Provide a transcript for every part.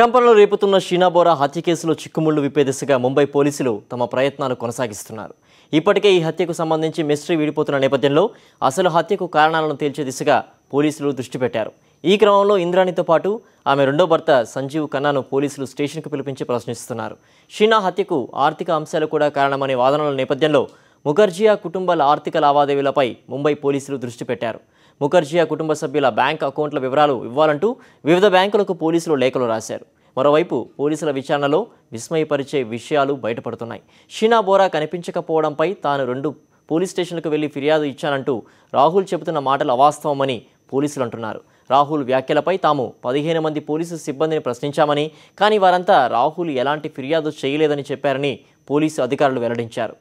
కంపనలో రేపుతున్న షీనా బోరా హత్య కేసులో చిక్కుముళ్లు విప్పే దిశగా ముంబై పోలీసులు తమ ప్రయత్నాలు కొనసాగిస్తున్నారు. ఇప్పటికే ఈ హత్యకు సంబంధించి మిస్టరీ వీడిపోతున్న నేపథ్యంలో అసలు హత్యకు కారణాలను తేల్చే దిశగా పోలీసులు దృష్టి పెట్టారు. ఈ క్రమంలో ఇంద్రాణితో పాటు ఆమె రెండో భర్త సంజీవ్ ఖన్నాను పోలీసులు స్టేషన్కు పిలిపించి ప్రశ్నిస్తున్నారు. షీనా హత్యకు ఆర్థిక అంశాలు కూడా కారణమనే వాదనల నేపథ్యంలో ముఖర్జియా కుటుంబాల ఆర్థిక లావాదేవీలపై ముంబై పోలీసులు దృష్టి పెట్టారు. ముఖర్జియా కుటుంబ సభ్యుల బ్యాంక్ అకౌంట్ల వివరాలు ఇవ్వాలంటూ వివిధ బ్యాంకులకు పోలీసులు లేఖలు రాశారు. మరోవైపు పోలీసుల విచారణలో విస్మయపరిచే విషయాలు బయటపడుతున్నాయి. షీనా బోరా కనిపించకపోవడంపై తాను 2 పోలీస్ స్టేషన్లకు వెళ్లి ఫిర్యాదు ఇచ్చానంటూ రాహుల్ చెబుతున్న మాటలు అవాస్తవమని పోలీసులు అంటున్నారు. రాహుల్ వ్యాఖ్యలపై తాము 15 మంది పోలీసు సిబ్బందిని ప్రశ్నించామని, కానీ వారంతా రాహుల్ ఎలాంటి ఫిర్యాదు చేయలేదని చెప్పారని పోలీసు అధికారులు వెల్లడించారు.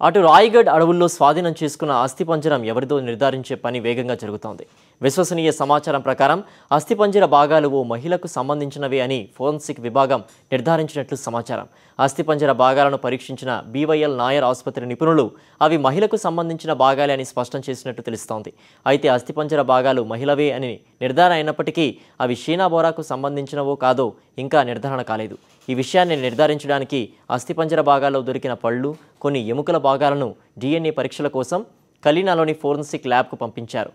అటు రాయ్గఢ్ అడవుల్లో స్వాధీనం చేసుకున్న అస్థిపంజరం ఎవరిదో నిర్ధారించే పని వేగంగా జరుగుతోంది. విశ్వసనీయ సమాచారం ప్రకారం అస్థిపంజర భాగాలు ఓ మహిళకు సంబంధించినవే అని ఫోరెన్సిక్ విభాగం నిర్ధారించినట్లు సమాచారం. అస్థిపంజర భాగాలను పరీక్షించిన బీవైఎల్ నాయర్ ఆసుపత్రి నిపుణులు అవి మహిళకు సంబంధించిన భాగాలే అని స్పష్టం చేసినట్టు తెలుస్తోంది. అయితే అస్థిపంజర భాగాలు మహిళవే అని నిర్ధారణ అయినప్పటికీ అవి షీనా బోరాకు సంబంధించినవో కాదో ఇంకా నిర్ధారణ కాలేదు. ఈ విషయాన్ని నిర్ధారించడానికి అస్థిపంజర భాగాల్లో దొరికిన పళ్ళు, కొన్ని ఎముకల భాగాలను DNA పరీక్షల కోసం కలీనాలోని ఫోరెన్సిక్ ల్యాబ్కు పంపించారు.